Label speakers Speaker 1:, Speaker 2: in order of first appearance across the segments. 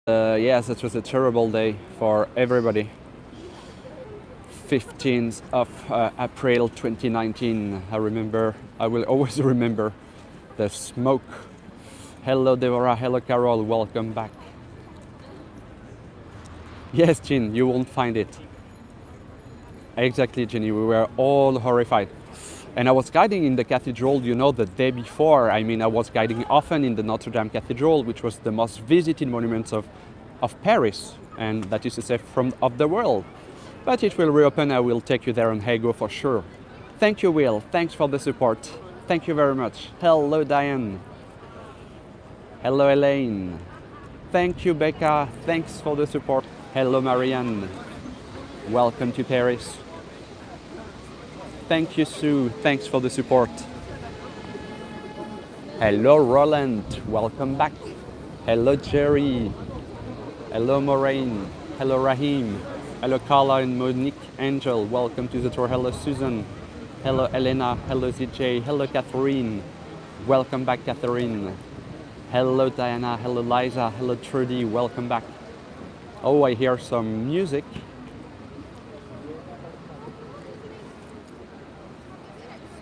Speaker 1: Yes, it was a terrible day for everybody. 15th of April 2019. I will always remember the smoke. Hello, Deborah. Hello, Carol. Welcome back. Yes, Jean, you won't find it. Exactly, Jenny. We were all horrified. And I was guiding in the cathedral, the day before. I was guiding often in the Notre Dame Cathedral, which was the most visited monument of Paris, and that is to say, of the world. But it will reopen. I will take you there on Hago for sure. Thank you, Will. Thanks for the support. Thank you very much. Hello, Diane. Hello, Elaine. Thank you, Becca. Thanks for the support. Hello, Marianne. Welcome to Paris. Thank you, Sue. Thanks for the support. Hello, Roland. Welcome back. Hello, Jerry. Hello, Maureen. Hello, Rahim. Hello, Carla and Monique Angel. Welcome to the tour. Hello, Susan. Hello, Elena. Hello, ZJ. Hello, Catherine. Welcome back, Catherine. Hello, Diana. Hello, Liza. Hello, Trudy. Welcome back. Oh, I hear some music.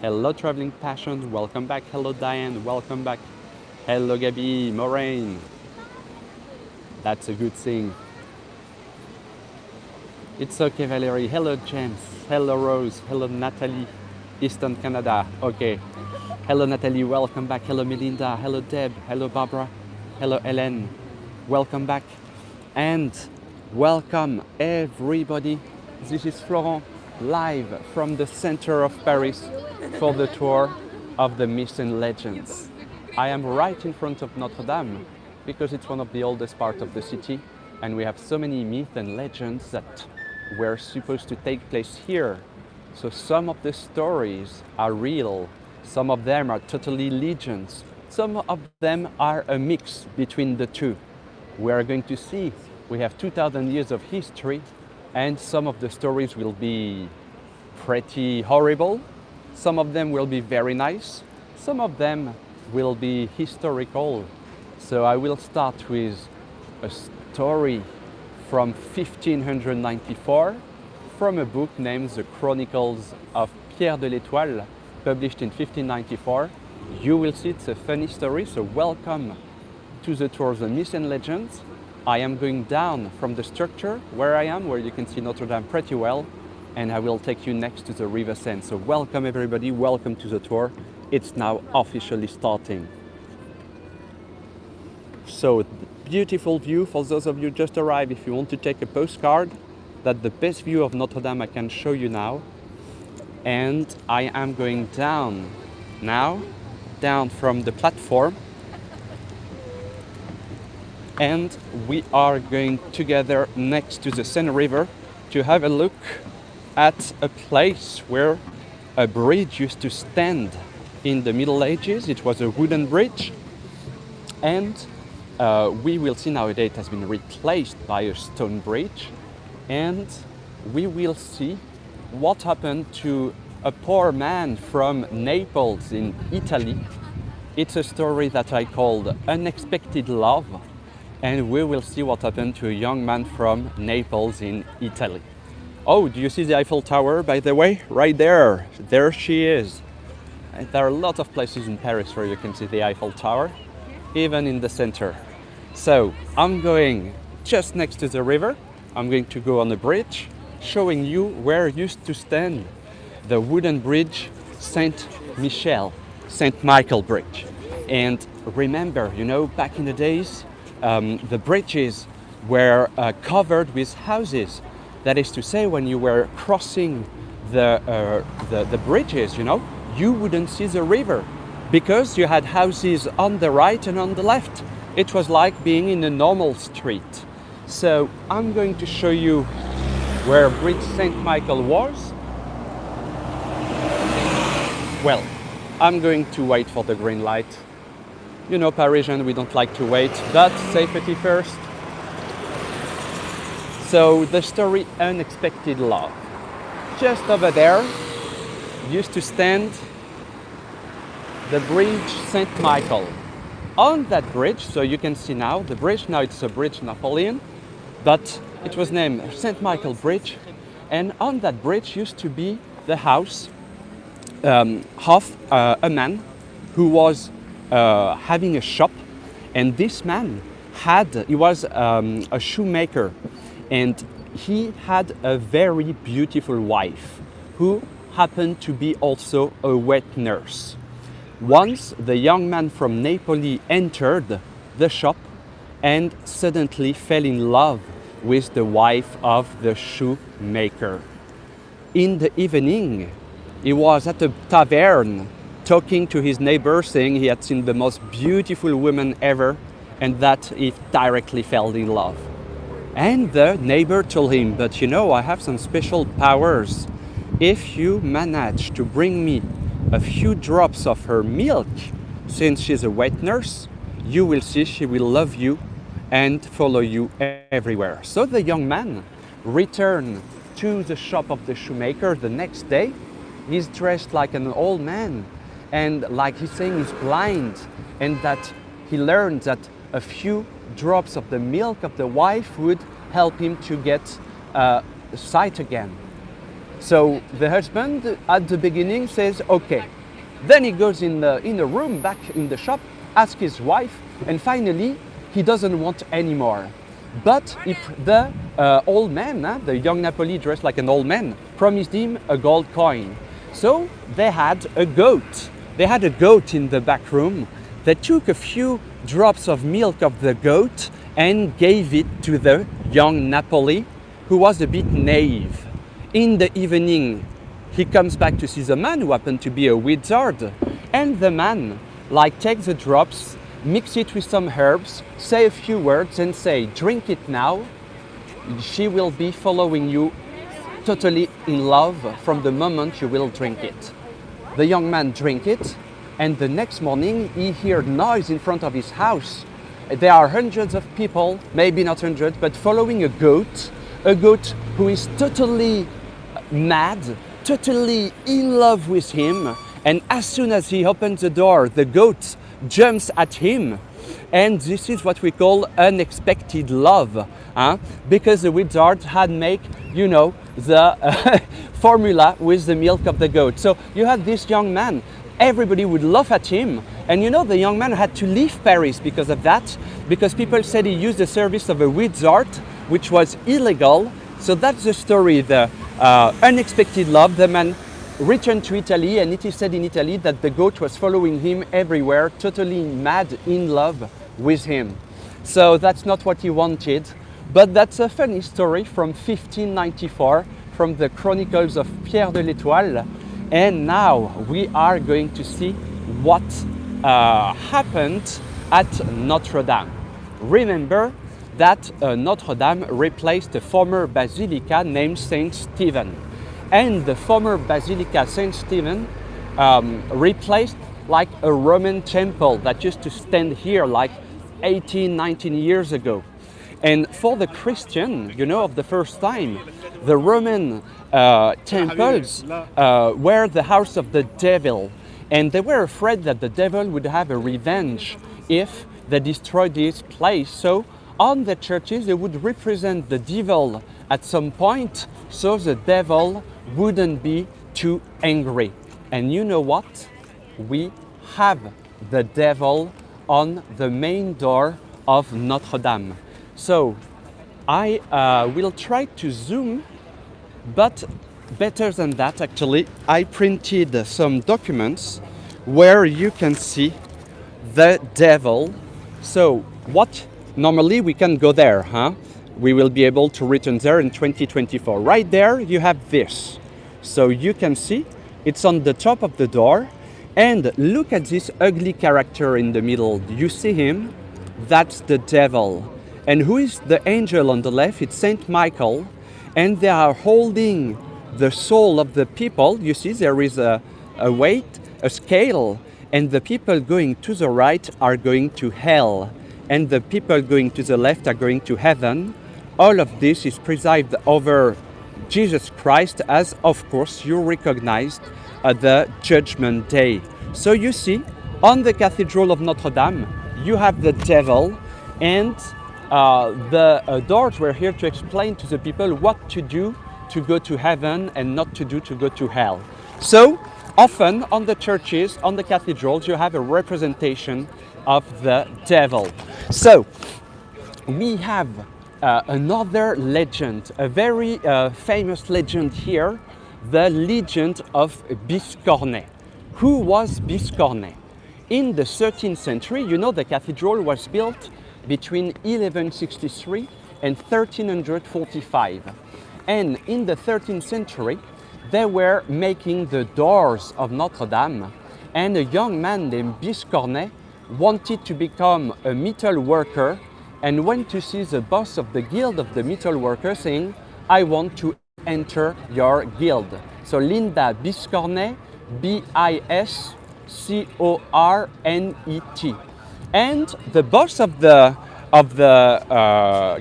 Speaker 1: Hello, Traveling Passion. Welcome back. Hello, Diane. Welcome back. Hello, Gabby. Moraine. That's a good thing. It's okay, Valerie. Hello, James. Hello, Rose. Hello, Natalie. Eastern Canada. Okay. Hello, Natalie. Welcome back. Hello, Melinda. Hello, Deb. Hello, Barbara. Hello, Helen. Welcome back. And welcome, everybody. This is Florent, live from the center of Paris for the tour of the Myths and Legends. I am right in front of Notre Dame because it's one of the oldest parts of the city, and we have so many myths and legends that were supposed to take place here. So some of the stories are real, some of them are totally legends, some of them are a mix between the two. We are going to see we have 2,000 years of history, and some of the stories will be pretty horrible, some of them will be very nice, some of them will be historical. So I will start with a story from 1594 from a book named The Chronicles of Pierre de l'Étoile, published in 1594. You will see it's a funny story, so welcome to the tour of the Myths and Legends. I am going down from the structure where I am, where you can see Notre Dame pretty well, and I will take you next to the River Seine. So welcome everybody, welcome to the tour. It's now officially starting. So beautiful view for those of you just arrived. If you want to take a postcard, that's the best view of Notre Dame I can show you now. And I am going down now, down from the platform. And we are going together next to the Seine River to have a look at a place where a bridge used to stand in the Middle Ages. It was a wooden bridge, and we will see nowadays it has been replaced by a stone bridge, and we will see what happened to a poor man from Naples in Italy. It's a story that I called Unexpected Love, and we will see what happened to a young man from Naples in Italy. Oh, do you see the Eiffel Tower, by the way? Right there. There she is. And there are a lot of places in Paris where you can see the Eiffel Tower, even in the center. So I'm going just next to the river. I'm going to go on a bridge, showing you where used to stand the wooden bridge Saint Michael Bridge. And remember, back in the days, the bridges were covered with houses. That is to say, when you were crossing the bridges, you wouldn't see the river because you had houses on the right and on the left. It was like being in a normal street. So I'm going to show you where Bridge Saint Michael was. Well, I'm going to wait for the green light. Parisian, we don't like to wait, but safety first. So the story Unexpected Love. Just over there used to stand the bridge Saint Michael. on that bridge, so you can see now the bridge, now it's a bridge Napoleon, but it was named St. Michael Bridge. And on that bridge used to be the house of a man who was having a shop. And this man he was a shoemaker, and he had a very beautiful wife who happened to be also a wet nurse. Once the young man from Napoli entered the shop and suddenly fell in love with the wife of the shoemaker. In the evening, he was at a tavern talking to his neighbor, saying he had seen the most beautiful woman ever and that he directly fell in love. And the neighbor told him, but you know, I have some special powers. If you manage to bring me a few drops of her milk, since she's a wet nurse, you will see she will love you and follow you everywhere. So the young man returned to the shop of the shoemaker the next day. He's dressed like an old man, and like he's saying he's blind, and that he learned that a few drops of the milk of the wife would help him to get sight again. So the husband at the beginning says, okay. Then he goes in the room back in the shop, asks his wife, and finally he doesn't want any more. But the old man, the young Napoli dressed like an old man, promised him a gold coin. So they had a goat. They had a goat in the back room. They took a few drops of milk of the goat and gave it to the young Napoli, who was a bit naive. In the evening, he comes back to see the man, who happened to be a wizard, and the man takes the drops, mix it with some herbs, say a few words and say, drink it now. She will be following you, totally in love from the moment you will drink it. The young man drank it, and the next morning he heard noise in front of his house. There are hundreds of people, maybe not hundreds, but following a goat who is totally mad, totally in love with him. And as soon as he opens the door, the goat jumps at him. And this is what we call unexpected love, because the wizard had made, the formula with the milk of the goat. So you had this young man, everybody would laugh at him. And the young man had to leave Paris because of that, because people said he used the service of a wizard, which was illegal. So that's the story, the unexpected love. The man returned to Italy, and it is said in Italy that the goat was following him everywhere, totally mad in love with him. So that's not what he wanted, but that's a funny story from 1594, from the Chronicles of Pierre de l'Étoile. And now we are going to see what happened at Notre Dame. Remember that Notre Dame replaced a former basilica named Saint Stephen. And the former basilica Saint Stephen replaced a Roman temple that used to stand here 18, 19 years ago. And for the Christian, of the first time, the Roman temples were the house of the devil. And they were afraid that the devil would have a revenge if they destroyed this place. So on the churches, they would represent the devil at some point, so the devil wouldn't be too angry. And you know what? We have the devil on the main door of Notre Dame. So I will try to zoom, but better than that, actually, I printed some documents where you can see the devil. So what normally we can go there, we will be able to return there in 2024. Right there you have this. So you can see it's on the top of the door, and look at this ugly character in the middle. You see him? That's the devil. And who is the angel on the left? It's Saint Michael, and they are holding the soul of the people. You see there is a weight, a scale, and the people going to the right are going to hell, and the people going to the left are going to heaven. All of this is presided over Jesus Christ, as of course you recognized the Judgment Day. So you see, on the Cathedral of Notre Dame, you have the devil, and the doors were here to explain to the people what to do to go to heaven and not to do to go to hell. So often on the churches, on the cathedrals, you have a representation of the devil. So we have another legend, a very famous legend here, the legend of Biscornet. Who was Biscornet? In the 13th century, you know, the cathedral was built between 1163 and 1345. And in the 13th century, they were making the doors of Notre Dame, and a young man named Biscornet wanted to become a metal worker and went to see the boss of the guild of the metal workers saying, I want to enter your guild. So Linda Biscornet, Biscornet. And the boss of the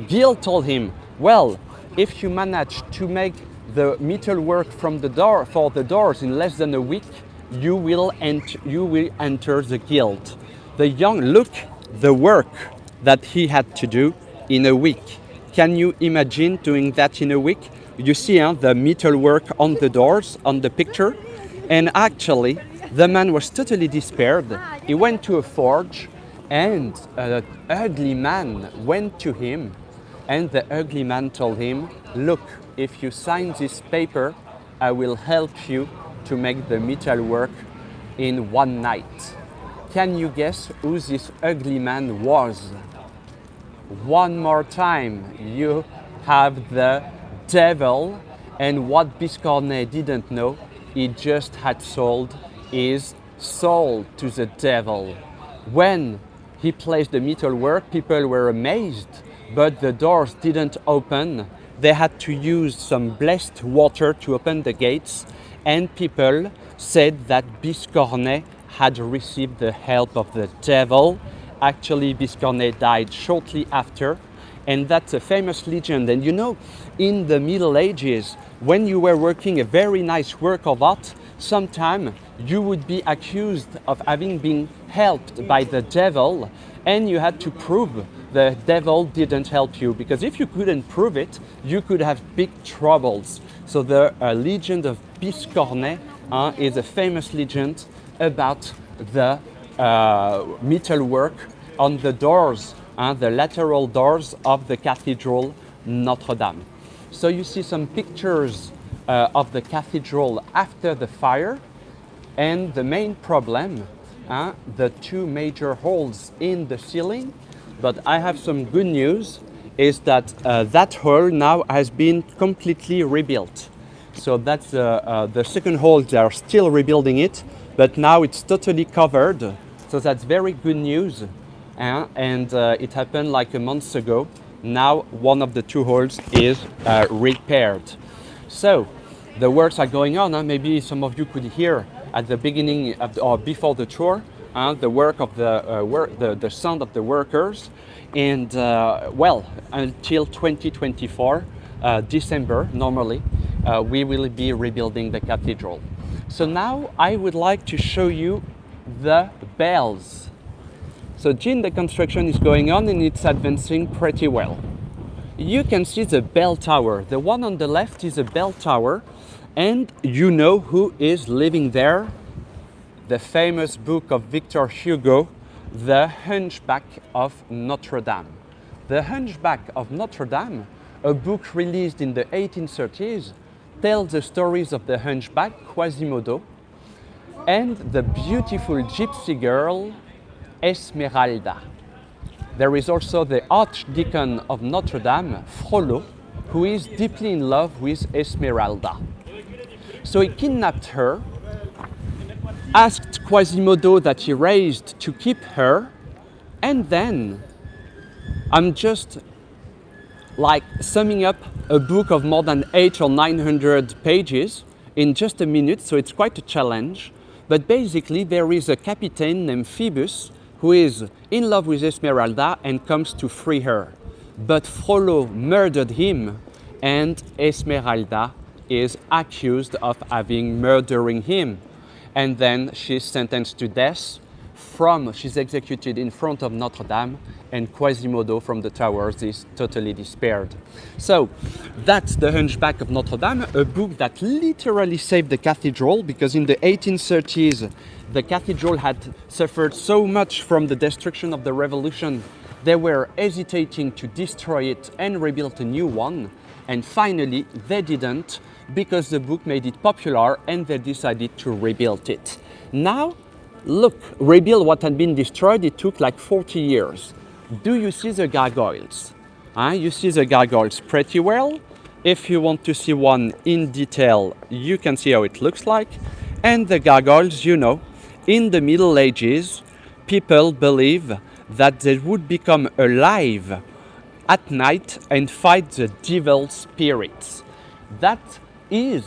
Speaker 1: guild told him, well, if you manage to make the metal work from the door for the doors in less than a week, you will enter the guild. The young look the work that he had to do in a week. Can you imagine doing that in a week? You see the metal work on the doors on the picture, and actually the man was totally despaired. He went to a forge, and an ugly man went to him, and the ugly man told him, look, if you sign this paper, I will help you to make the metal work in one night. Can you guess who this ugly man was? One more time, you have the devil, and what Biscornet didn't know, he just had sold his soul to the devil. When he placed the metal work, people were amazed, but the doors didn't open. They had to use some blessed water to open the gates, and people said that Biscornet had received the help of the devil. Actually, Biscornet died shortly after, and that's a famous legend. And you know, in the Middle Ages, when you were working a very nice work of art, sometime you would be accused of having been helped by the devil, and you had to prove the devil didn't help you, because if you couldn't prove it, you could have big troubles. So the legend of Biscornet is a famous legend about the metal work on the doors, the lateral doors of the cathedral Notre Dame. So you see some pictures of the cathedral after the fire, and the main problem, the two major holes in the ceiling. But I have some good news, is that that hole now has been completely rebuilt. So that's the second hole, they are still rebuilding it, but now it's totally covered. So that's very good news. And it happened like a month ago. Now one of the two holes is repaired. So the works are going on. Maybe some of you could hear at the beginning of or before the tour the work of the sound of the workers. And well, until 2024, December normally, we will be rebuilding the cathedral. So now I would like to show you the bells. So the construction is going on and it's advancing pretty well. You can see the bell tower. The one on the left is a bell tower, and you know who is living there? The famous book of Victor Hugo, The Hunchback of Notre Dame. The Hunchback of Notre Dame, a book released in the 1830s, tells the stories of the hunchback Quasimodo and the beautiful gypsy girl Esmeralda. There is also the Archdeacon of Notre Dame, Frollo, who is deeply in love with Esmeralda. So he kidnapped her, asked Quasimodo that he raised to keep her, and then I'm just like summing up a book of more than 800 or 900 pages in just a minute, so it's quite a challenge. But basically there is a captain named Phoebus who is in love with Esmeralda and comes to free her. But Frollo murdered him, and Esmeralda is accused of having murdering him. And then she's sentenced to death. she's executed in front of Notre Dame, and Quasimodo from the towers is totally despaired. So that's The Hunchback of Notre Dame, a book that literally saved the cathedral, because in the 1830s the cathedral had suffered so much from the destruction of the revolution. They were hesitating to destroy it and rebuild a new one, and finally they didn't, because the book made it popular and they decided to rebuild it. Now, look, rebuild what had been destroyed, it took like 40 years. Do you see the gargoyles? You see the gargoyles pretty well. If you want to see one in detail, you can see how it looks like. And the gargoyles, you know, in the Middle Ages, people believe that they would become alive at night and fight the devil spirits. That is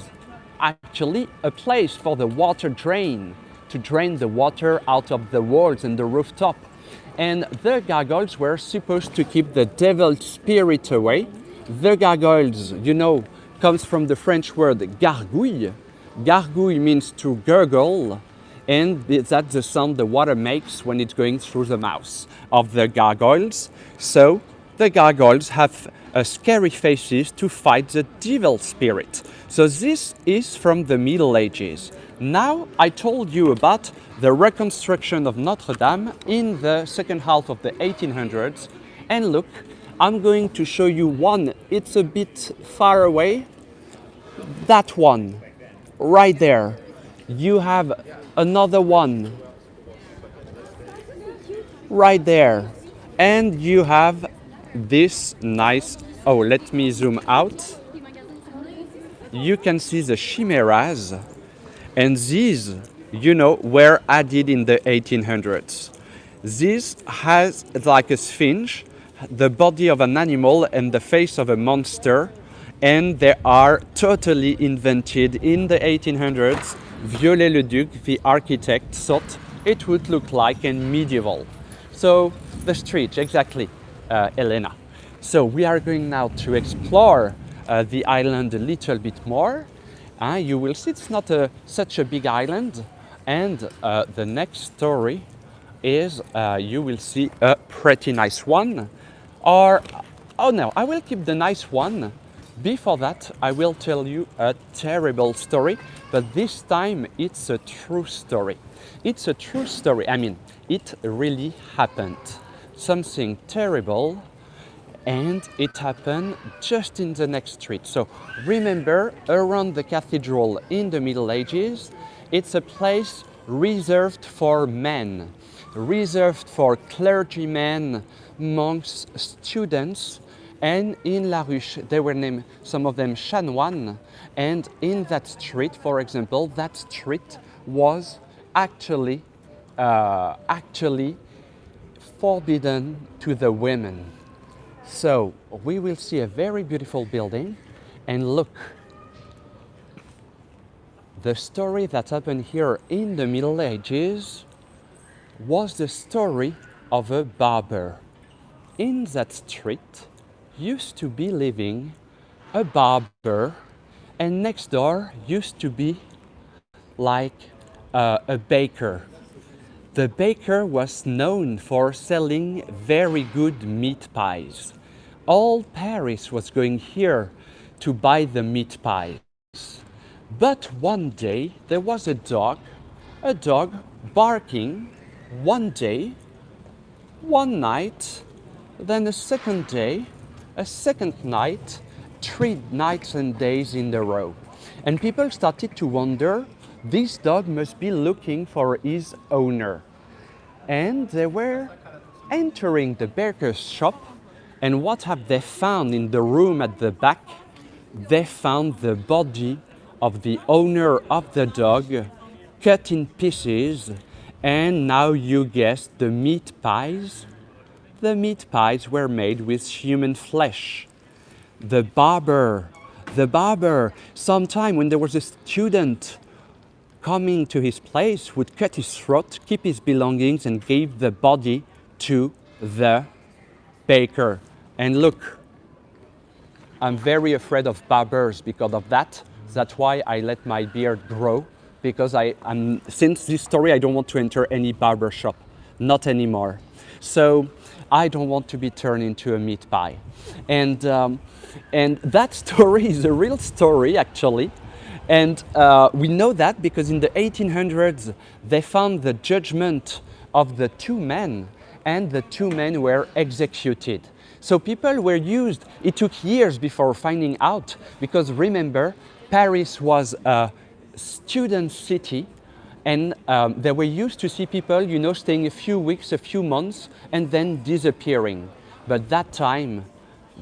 Speaker 1: actually a place for the water drain, to drain the water out of the walls and the rooftop. And the gargoyles were supposed to keep the devil spirit away. The gargoyles, you know, comes from the French word gargouille. Gargouille means to gurgle, and that's the sound the water makes when it's going through the mouth of the gargoyles. So the gargoyles have scary faces to fight the devil spirit. So this is from the Middle Ages. Now I told you about the reconstruction of Notre Dame in the second half of the 1800s. And look, I'm going to show you one. It's a bit far away. That one, right there. You have another one, right there. And you have this nice, oh, let me zoom out. You can see the chimeras, and these, you know, were added in the 1800s. This has like a sphinx, the body of an animal and the face of a monster, and they are totally invented in the 1800s. Viollet-le-Duc, the architect, thought it would look like in medieval. So the street, exactly, Elena. So we are going now to explore the island a little bit more. You will see it's not such a big island. And the next story is you will see a pretty nice one. Or, oh no, I will keep the nice one. Before that, I will tell you a terrible story, but this time it's a true story. It's a true story. I mean, it really happened. Something terrible, and it happened just in the next street. So remember, around the cathedral in the Middle Ages, it's a place reserved for men, reserved for clergymen, monks, students. And in La Ruche, they were named, some of them, chanoines. And in that street, for example, that street was actually forbidden to the women. So we will see a very beautiful building, and look, the story that happened here in the Middle Ages was the story of a barber. In that street used to be living a barber, and next door used to be like a baker. The baker was known for selling very good meat pies. All Paris was going here to buy the meat pies. But one day there was a dog barking one day, one night, then a second day, a second night, 3 nights and days in a row. And people started to wonder, this dog must be looking for his owner. And they were entering the baker's shop, and what have they found in the room at the back? They found the body of the owner of the dog, cut in pieces, and now you guessed, the meat pies. The meat pies were made with human flesh. The barber, sometime when there was a student coming to his place, would cut his throat, keep his belongings, and gave the body to the baker. And look, I'm very afraid of barbers because of that. That's why I let my beard grow, because since this story, I don't want to enter any barber shop. not anymore. So I don't want to be turned into a meat pie. And that story is a real story, actually. And we know that because in the 1800s, they found the judgment of the two men, and the two men were executed. So people were used, it took years before finding out, because remember, Paris was a student city, and they were used to see people, you know, staying a few weeks, a few months, and then disappearing. But that time,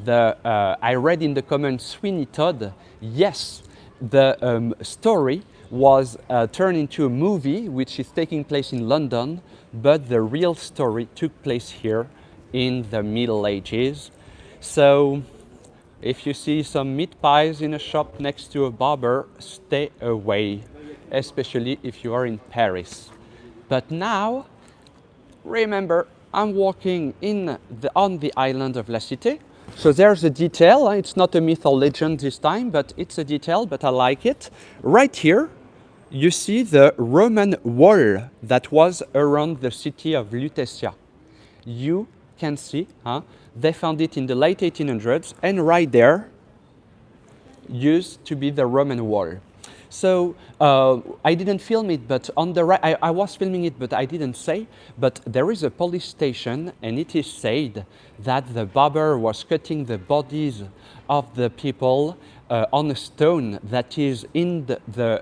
Speaker 1: I read in the comments Sweeney Todd, yes, the story was turned into a movie which is taking place in London, but the real story took place here in the Middle Ages. So if you see some meat pies in a shop next to a barber, stay away, especially if you are in Paris. But now, remember, I'm walking on the island of La Cité. So there's a detail, it's not a myth or legend this time, but it's a detail, but I like it. Right here, you see the Roman wall that was around the city of Lutetia. You can see, they found it in the late 1800s, and right there used to be the Roman wall. So I didn't film it, but on the right, I was filming it, but I didn't say, but there is a police station, and it is said that the barber was cutting the bodies of the people on a stone that is in the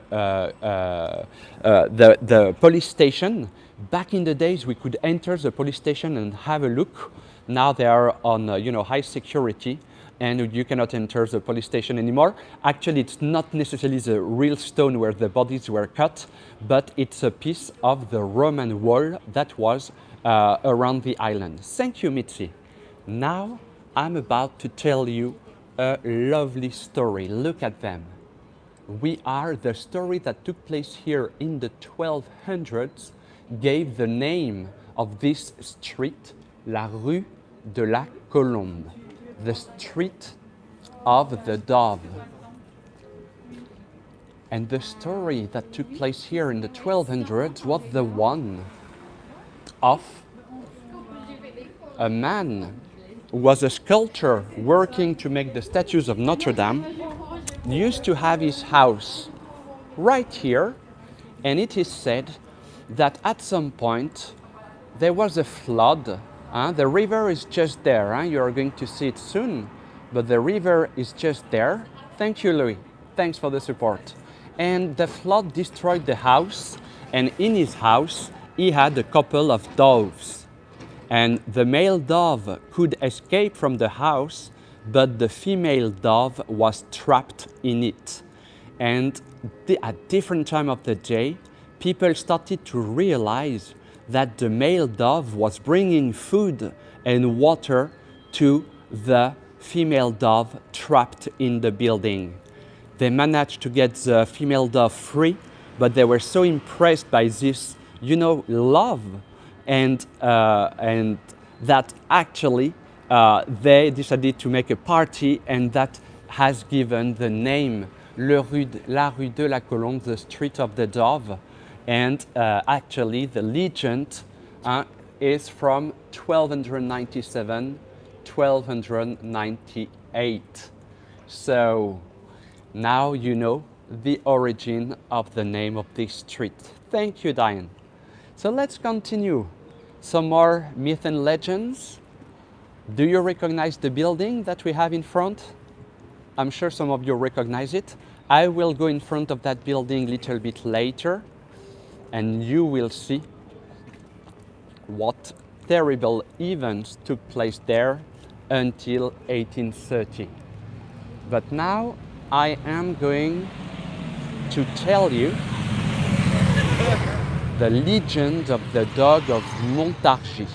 Speaker 1: police station. Back in the days, we could enter the police station and have a look. Now they are on high security, and you cannot enter the police station anymore. Actually, it's not necessarily the real stone where the bodies were cut, but it's a piece of the Roman wall that was around the island. Thank you, Mitzi. Now I'm about to tell you a lovely story. Look at them. We are the story that took place here in the 1200s, gave the name of this street, La Rue de la Colombe, the street of the dove. And the story that took place here in the 1200s was the one of a man who was a sculptor working to make the statues of Notre Dame, used to have his house right here, and it is said that at some point there was a flood. The river is just there. You are going to see it soon, but the river is just there. Thank you, Louis. Thanks for the support. And the flood destroyed the house, and in his house he had a couple of doves. And the male dove could escape from the house, but the female dove was trapped in it. And at different time of the day, people started to realize that the male dove was bringing food and water to the female dove trapped in the building. They managed to get the female dove free, but they were so impressed by this, love, and that actually they decided to make a party, and that has given the name La Rue de la Colombe, the street of the dove. And actually the legend is from 1297, 1298. So now you know the origin of the name of this street. Thank you, Diane. So let's continue. Some more myth and legends. Do you recognize the building that we have in front? I'm sure some of you recognize it. I will go in front of that building a little bit later, and you will see what terrible events took place there until 1830. But now I am going to tell you the legend of the dog of Montargis.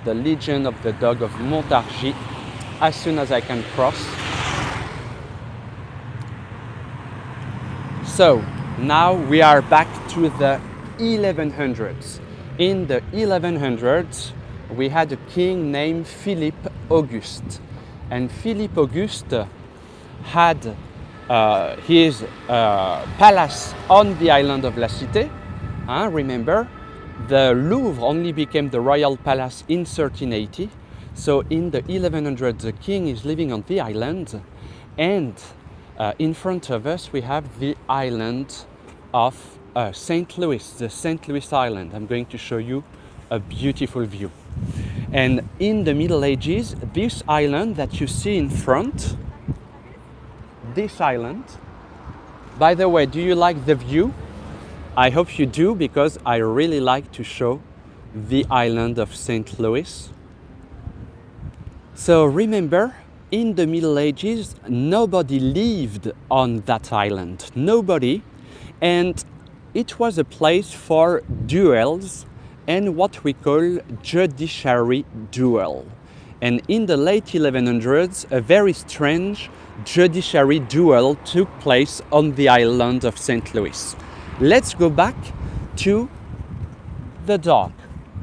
Speaker 1: The legend of the dog of Montargis, as soon as I can cross. So now we are back to the 1100s. In the 1100s, we had a king named Philippe Auguste. And Philippe Auguste had his palace on the island of La Cité. Remember, The Louvre only became the royal palace in 1380. So in the 1100s, the king is living on the island, and in front of us we have the island of St. Louis, the St. Louis Island. I'm going to show you a beautiful view. And in the Middle Ages, this island that you see in front, this island, by the way, do you like the view? I hope you do, because I really like to show the island of St. Louis. So remember, in the Middle Ages, nobody lived on that island, nobody, and it was a place for duels and what we call judiciary duel. And in the late 1100s, a very strange judiciary duel took place on the island of St. Louis. Let's go back to the dog.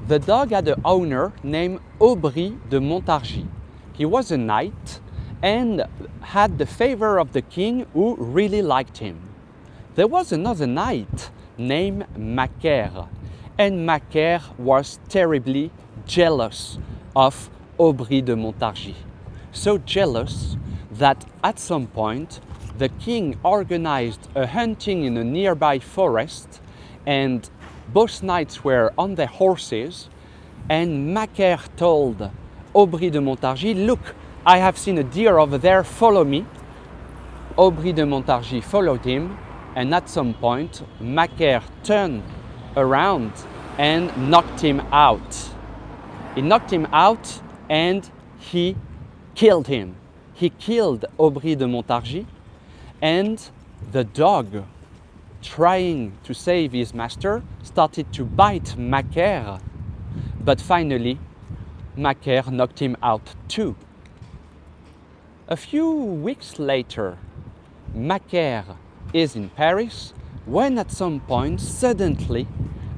Speaker 1: The dog had an owner named Aubry de Montargis. He was a knight and had the favor of the king, who really liked him. There was another knight named Macaire, and Macaire was terribly jealous of Aubry de Montargis. So jealous that at some point the king organized a hunting in a nearby forest, and both knights were on their horses, and Macaire told Aubry de Montargis, "Look, I have seen a deer over there, follow me." Aubry de Montargis followed him, and at some point Macaire turned around and knocked him out. He knocked him out and he killed him. He killed Aubry de Montargis, and the dog, trying to save his master, started to bite Macaire, but finally Macaire knocked him out too. A few weeks later, Macaire is in Paris when at some point suddenly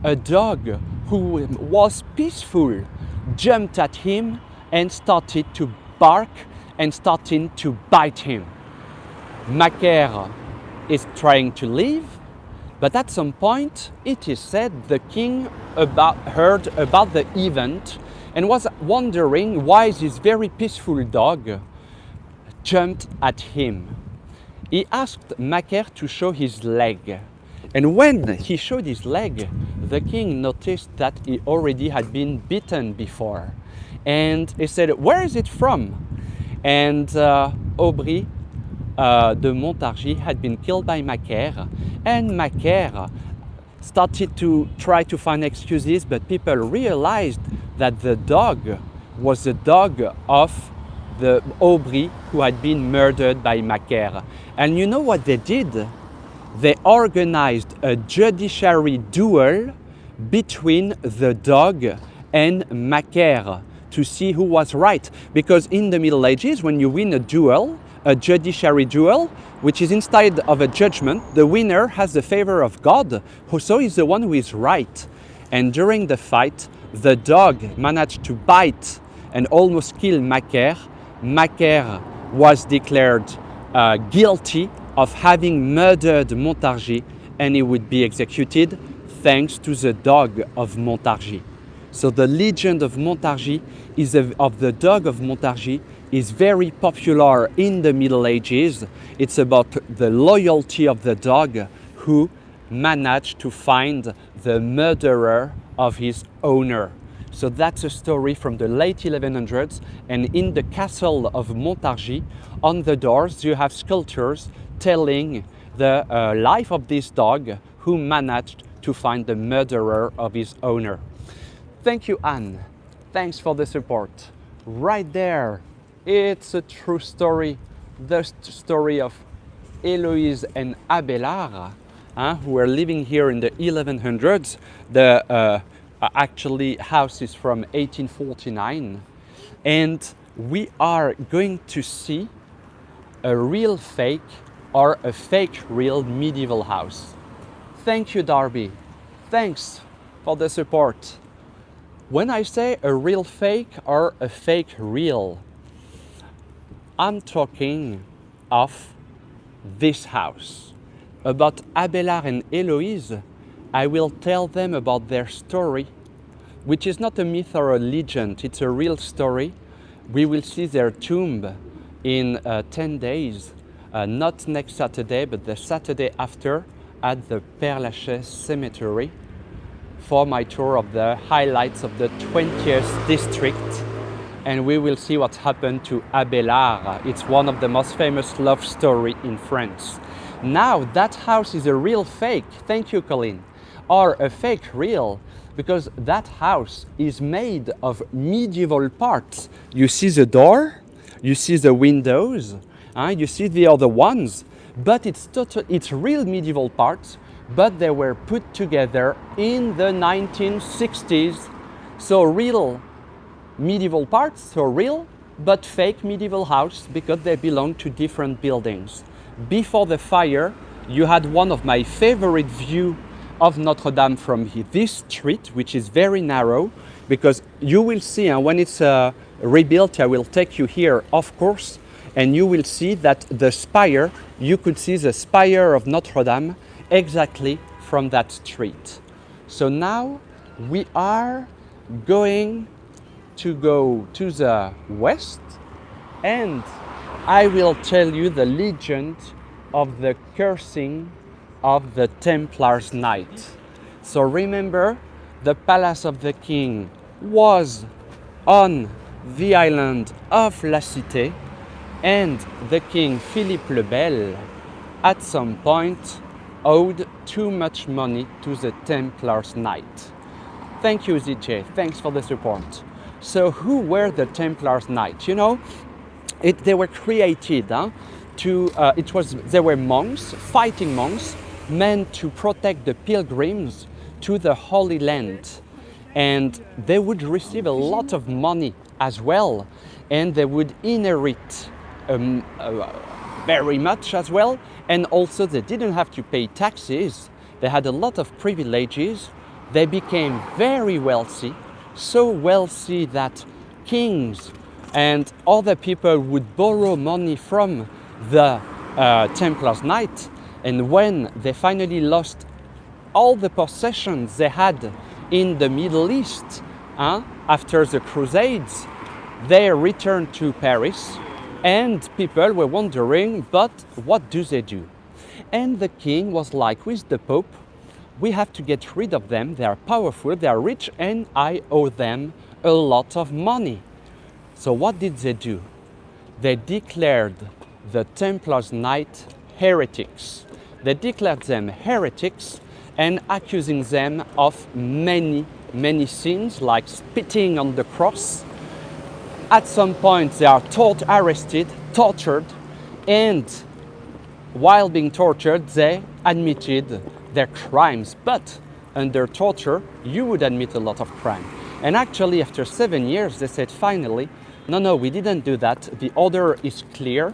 Speaker 1: a dog who was peaceful jumped at him and started to bark and started to bite him. Macaire is trying to leave, but at some point it is said the king heard about the event and was wondering why this very peaceful dog jumped at him. He asked Macaire to show his leg, and when he showed his leg, the king noticed that he already had been bitten before, and he said, "Where is it from?" And Aubry de Montargis had been killed by Macaire, and Macaire started to try to find excuses, but people realized that the dog was the dog of the Aubry who had been murdered by Macaire. And you know what they did? They organized a judiciary duel between the dog and Macaire to see who was right. Because in the Middle Ages, when you win a duel, a judiciary duel, which is instead of a judgment, the winner has the favor of God, who so is the one who is right. And during the fight, the dog managed to bite and almost kill Macaire. Macaire was declared guilty of having murdered Montargis, and he would be executed thanks to the dog of Montargis. So the legend of Montargis of the dog of Montargis is very popular in the Middle Ages. It's about the loyalty of the dog who managed to find the murderer of his owner. So that's a story from the late 1100s, and in the castle of Montargis, on the doors you have sculptures telling the life of this dog who managed to find the murderer of his owner. Thank you, Anne. Thanks for the support. Right there, it's a true story, the story of Héloïse and Abélard, who were living here in the 1100s. The actually house is from 1849, and we are going to see a real fake or a fake real medieval house. Thank you, Darby. Thanks for the support. When I say a real fake or a fake real, I'm talking of this house. About Abélard and Héloïse, I will tell them about their story, which is not a myth or a legend, it's a real story. We will see their tomb in 10 days, not next Saturday, but the Saturday after at the Père Lachaise Cemetery for my tour of the highlights of the 20th district. And we will see what happened to Abélard. It's one of the most famous love stories in France. Now, that house is a real fake, thank you, Colleen, or a fake real, because that house is made of medieval parts. You see the door, you see the windows, you see the other ones, but it's real medieval parts, but they were put together in the 1960s. So real medieval parts, so real, but fake medieval house because they belong to different buildings. Before the fire, you had one of my favorite views of Notre Dame from this street, which is very narrow, because you will see, and when it's rebuilt, I will take you here, of course, and you will see that the spire, you could see the spire of Notre Dame exactly from that street. So now we are going to go to the west, and I will tell you the legend of the cursing of the Templars' night. So remember, the palace of the king was on the island of La Cité, and the king Philippe le Bel at some point owed too much money to the Templars' night. Thank you, ZJ, thanks for the support. So who were the Templars' Knights? You know, they were created they were monks, fighting monks, meant to protect the pilgrims to the Holy Land. And they would receive a lot of money as well, and they would inherit very much as well. And also they didn't have to pay taxes. They had a lot of privileges. They became very wealthy, so wealthy that kings and other people would borrow money from the Templars' Knights. And when they finally lost all the possessions they had in the Middle East after the Crusades, they returned to Paris, and people were wondering, but what do they do? And the king was like, with the Pope, we have to get rid of them. They are powerful, they are rich, and I owe them a lot of money. So what did they do? They declared the Templars' Knights heretics. They declared them heretics and accusing them of many, many sins, like spitting on the cross. At some point, they are arrested, tortured, and while being tortured, they admitted their crimes. But under torture, you would admit a lot of crime. And actually, after 7 years, they said, finally, no, we didn't do that. The order is clear.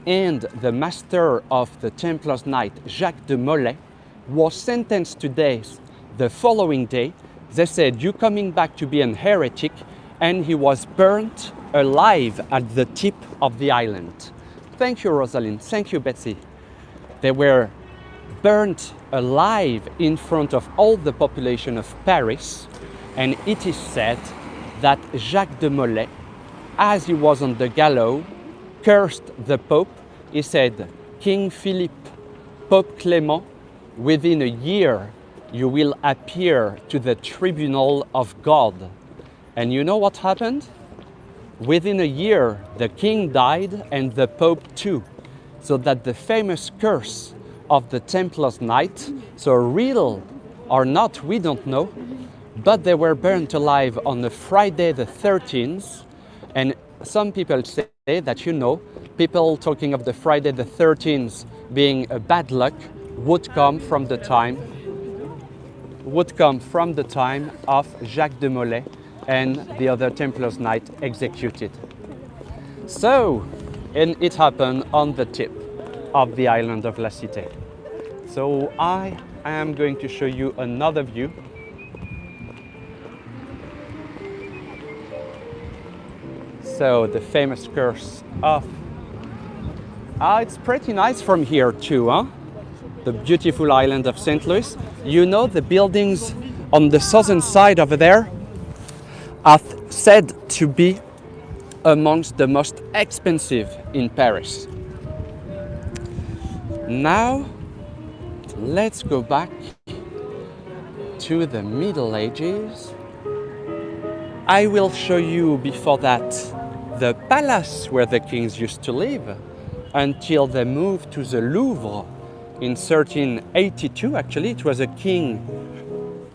Speaker 1: And the master of the Templars' Knight, Jacques de Molay, was sentenced to death the following day. They said, you're coming back to be an heretic. And he was burnt alive at the tip of the island. Thank you, Rosalind. Thank you, Betsy. They were burnt alive in front of all the population of Paris. And it is said that Jacques de Molay, as he was on the gallows, cursed the Pope. He said, King Philippe, Pope Clement, within a year you will appear to the tribunal of God. And you know what happened? Within a year, the king died and the Pope too. So that the famous curse of the Templars' Knights, so real or not, we don't know, but they were burnt alive on a Friday the 13th. And some people say that, you know, people talking of the Friday the 13th being a bad luck would come from the time of Jacques de Molay and the other Templars' Knight executed. So, and it happened on the tip of the island of La Cité. So I am going to show you another view. So the famous curse of... it's pretty nice from here too, huh? the beautiful island of St. Louis. You know, the buildings on the southern side over there are said to be amongst the most expensive in Paris. Now, let's go back to the Middle Ages. I will show you before that the palace where the kings used to live until they moved to the Louvre in 1382. Actually, it was a king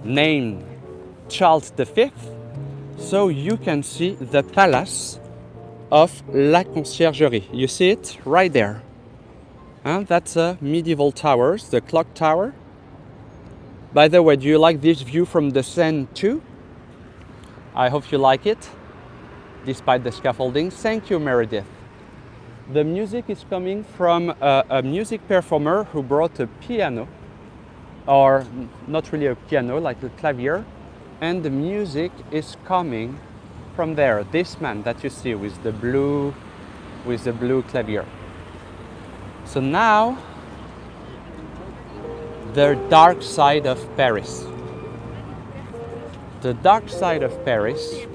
Speaker 1: named Charles V. So you can see the palace of La Conciergerie. You see it right there. And that's a medieval towers, the clock tower. By the way, do you like this view from the Seine too? I hope you like it, despite the scaffolding. Thank you, Meredith. The music is coming from a music performer who brought a piano, or not really a piano, like a clavier, and the music is coming from there. This man that you see with the blue clavier. So now, the dark side of Paris. The dark side of Paris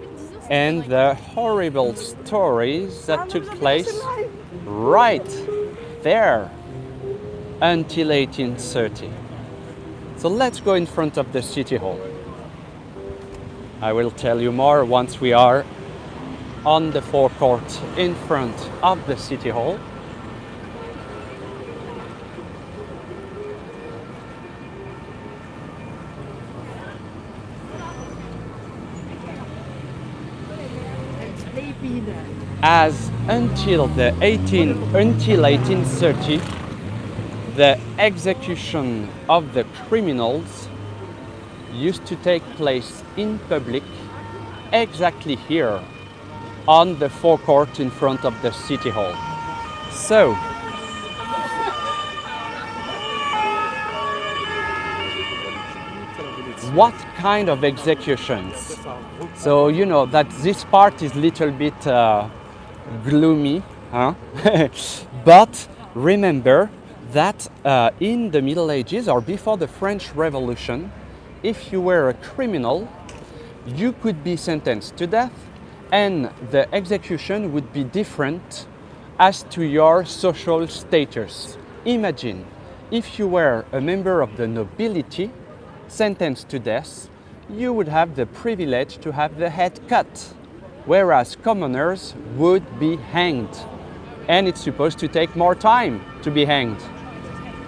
Speaker 1: and the horrible stories that took place right there until 1830. So let's go in front of the City Hall. I will tell you more once we are on the forecourt in front of the City Hall. As until 1830, the execution of the criminals used to take place in public exactly here on the forecourt in front of the City Hall. So, what kind of executions? So you know that this part is a little bit gloomy, huh? But remember that in the Middle Ages or before the French Revolution, if you were a criminal, you could be sentenced to death, and the execution would be different as to your social status. Imagine if you were a member of the nobility sentenced to death, you would have the privilege to have the head cut, whereas commoners would be hanged. And it's supposed to take more time to be hanged.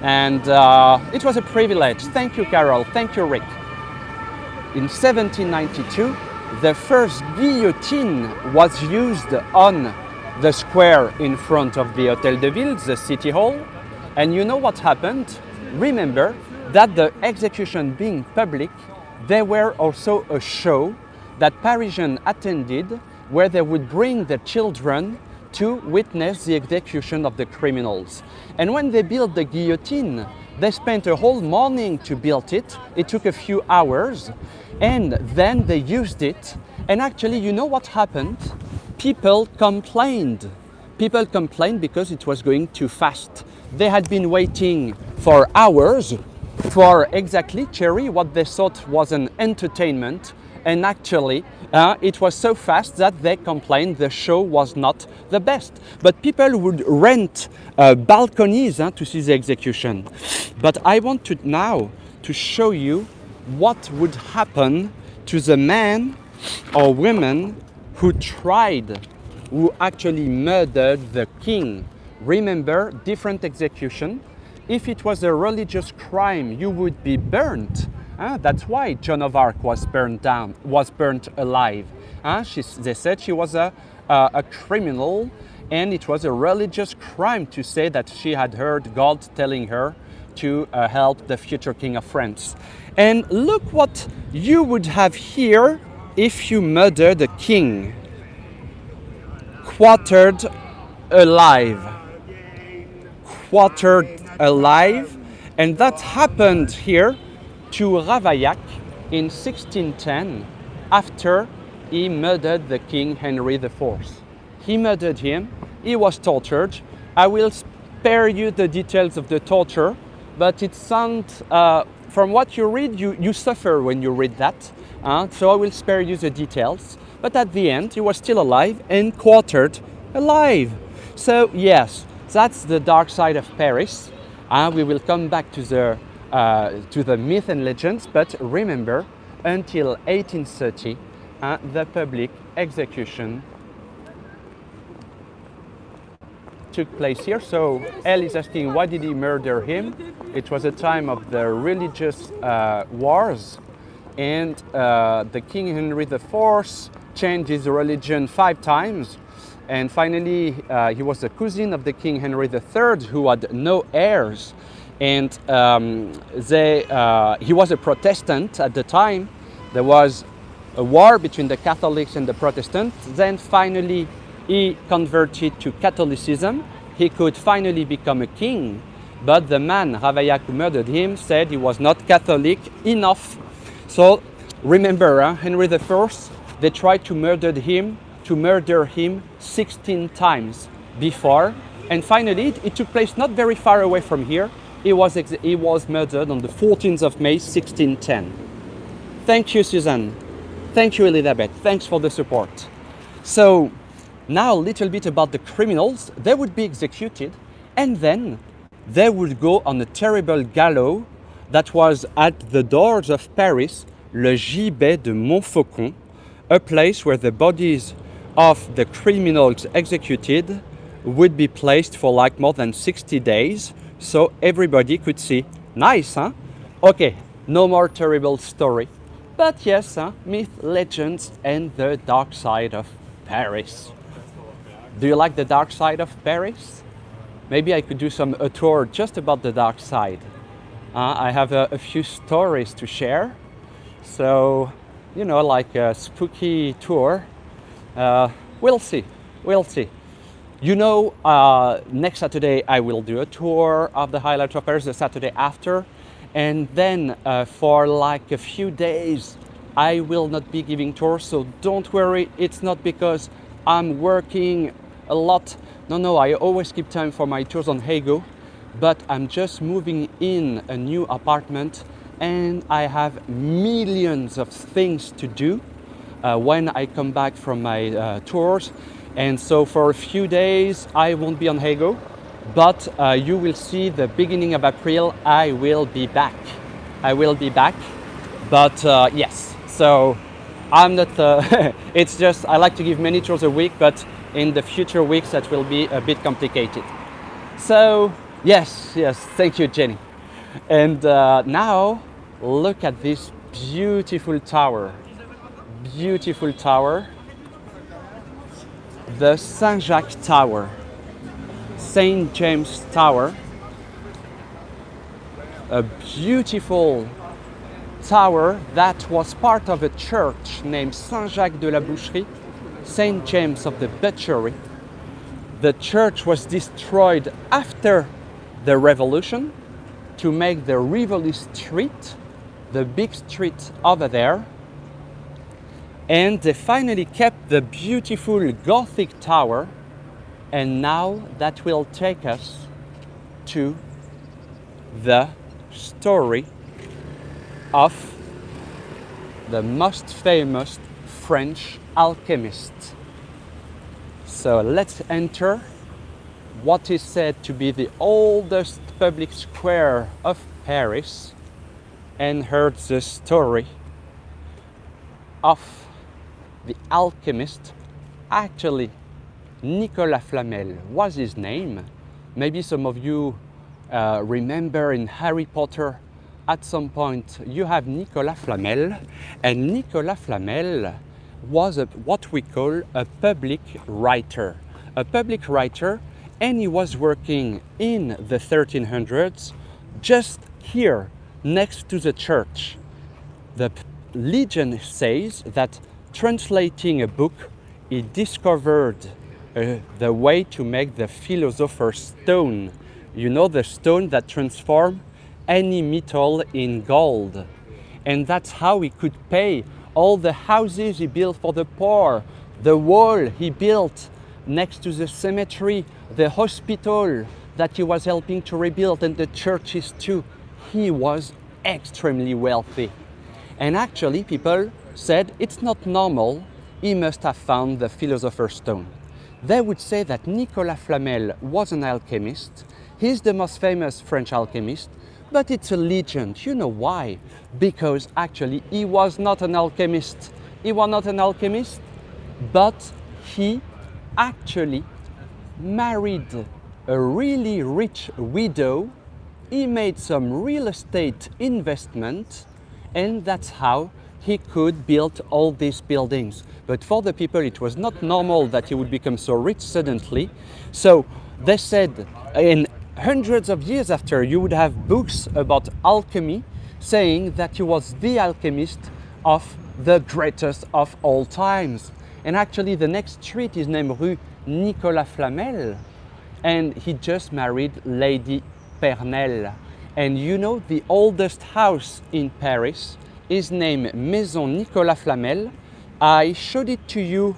Speaker 1: And it was a privilege. Thank you, Carol. Thank you, Rick. In 1792, the first guillotine was used on the square in front of the Hôtel de Ville, the City Hall. And you know what happened? Remember that the execution being public, there were also a show that Parisians attended where they would bring the children to witness the execution of the criminals. And when they built the guillotine, they spent a whole morning to build it. It took a few hours, and then they used it. And actually, you know what happened? People complained. People complained because it was going too fast. They had been waiting for hours for exactly, Cherry, what they thought was an entertainment, and actually it was so fast that they complained the show was not the best. But people would rent balconies to see the execution. But I want to now to show you what would happen to the man or women who actually murdered the king. Remember, different execution. If it was a religious crime, you would be burnt. That's why Joan of Arc was burnt alive. They said she was a criminal, and it was a religious crime to say that she had heard God telling her to help the future king of France. And look what you would have here if you murdered a king. Quartered alive. Quartered alive. And that happened here to Ravaillac in 1610 after he murdered the king Henry IV. He murdered him, he was tortured. I will spare you the details of the torture, but it sounds, from what you read, you suffer when you read that. So I will spare you the details. But at the end, he was still alive and quartered alive. So yes, that's the dark side of Paris. We will come back to the myth and legends, but remember, until 1830, the public execution took place here. So Elle is asking, why did he murder him? It was a time of the religious wars, and the King Henry IV changed his religion 5 times. And finally, he was the cousin of the King Henry III, who had no heirs. And he was a Protestant at the time. There was a war between the Catholics and the Protestants. Then finally, he converted to Catholicism. He could finally become a king. But the man, Ravaillac, who murdered him, said he was not Catholic enough. So remember, Henry I, they tried to murder him 16 times before, and finally it took place not very far away from here. He was murdered on the 14th of May 1610. Thank you, Suzanne. Thank you, Elizabeth. Thanks for the support. So now a little bit about the criminals. They would be executed, and then they would go on a terrible gallows that was at the doors of Paris, le Gibet de Montfaucon, a place where the bodies of the criminals executed would be placed for like more than 60 days, so everybody could see. Nice, huh? Okay, no more terrible story. But yes, myth, legends, and the dark side of Paris. Do you like the dark side of Paris? Maybe I could do a tour just about the dark side. I have a few stories to share. So, you know, like a spooky tour. We'll see. You know, next Saturday I will do a tour of the highlights of Paris, the Saturday after. And then for like a few days, I will not be giving tours. So don't worry, it's not because I'm working a lot. No, I always keep time for my tours on Heygo. But I'm just moving in a new apartment, and I have millions of things to do when I come back from my tours. And so for a few days I won't be on Heygo, but you will see the beginning of April I will be back. But yes, so I'm not it's just I like to give many tours a week, but in the future weeks that will be a bit complicated. So yes, thank you, Jenny. And now look at this beautiful tower. The Saint-Jacques Tower, St. James Tower, a beautiful tower that was part of a church named Saint-Jacques de la Boucherie, St. James of the Butchery. The church was destroyed after the Revolution to make the Rivoli Street, the big street over there. And they finally kept the beautiful Gothic tower, and now that will take us to the story of the most famous French alchemist. So let's enter what is said to be the oldest public square of Paris and heard the story of the alchemist. Actually, Nicolas Flamel was his name. Maybe some of you remember in Harry Potter, at some point you have Nicolas Flamel, and Nicolas Flamel was what we call a public writer. And he was working in the 1300s just here next to the church. The legend says that translating a book, he discovered the way to make the philosopher's stone. You know, the stone that transforms any metal in gold. And that's how he could pay all the houses he built for the poor, the wall he built next to the cemetery, the hospital, that he was helping to rebuild, and the churches too. He was extremely wealthy. And actually, people said it's not normal, he must have found the philosopher's stone. They would say that Nicolas Flamel was an alchemist. He's the most famous French alchemist, but it's a legend. You know why? Because actually he was not an alchemist. He was not an alchemist, but he actually married a really rich widow. He made some real estate investment, and that's how he could build all these buildings. But for the people, it was not normal that he would become so rich suddenly. So they said, in hundreds of years after, you would have books about alchemy saying that he was the alchemist of the greatest of all times. And actually, the next street is named Rue Nicolas Flamel, and he just married Lady Pernelle. And you know, the oldest house in Paris is named Maison Nicolas Flamel. I showed it to you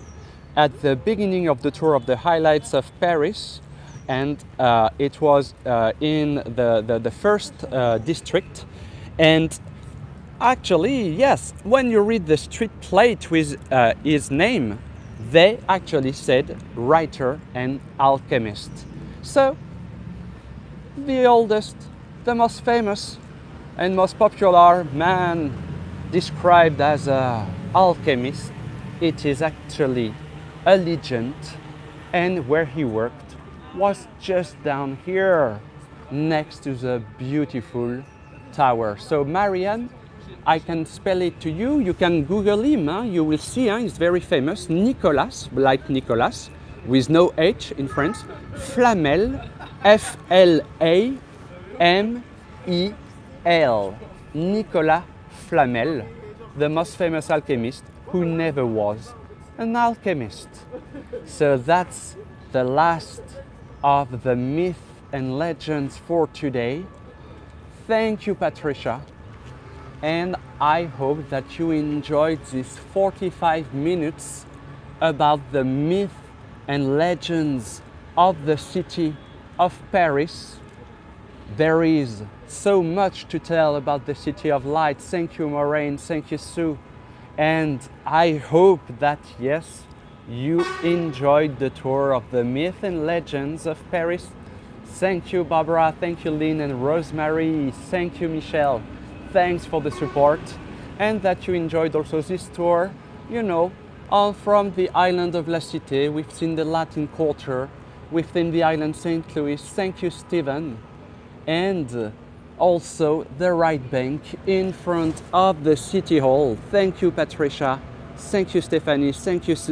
Speaker 1: at the beginning of the tour of the highlights of Paris, and it was in the first district. And actually, yes, when you read the street plate with his name, they actually said writer and alchemist. So, the oldest, the most famous, and most popular man described as an alchemist, it is actually a legend, and where he worked was just down here, next to the beautiful tower. So Marianne, I can spell it to you. You can Google him, huh? You will see, huh? He's very famous. Nicolas, like Nicolas, with no H in France. Flamel, F-L-A-M-E-L. Nicolas Flamel, the most famous alchemist who never was an alchemist. So that's the last of the myth and legends for today. Thank you, Patricia. And I hope that you enjoyed these 45 minutes about the myth and legends of the city of Paris. There is so much to tell about the City of Light. Thank you, Maureen. Thank you, Sue. And I hope that, yes, you enjoyed the tour of the myth and legends of Paris. Thank you, Barbara. Thank you, Lynn and Rosemary. Thank you, Michelle. Thanks for the support, and that you enjoyed also this tour, you know, all from the island of La Cité. We've seen the Latin Quarter, within the island St. Louis. Thank you, Stephen. And also the right bank in front of the City Hall. Thank you, Patricia. Thank you, Stephanie. Thank you, Susan.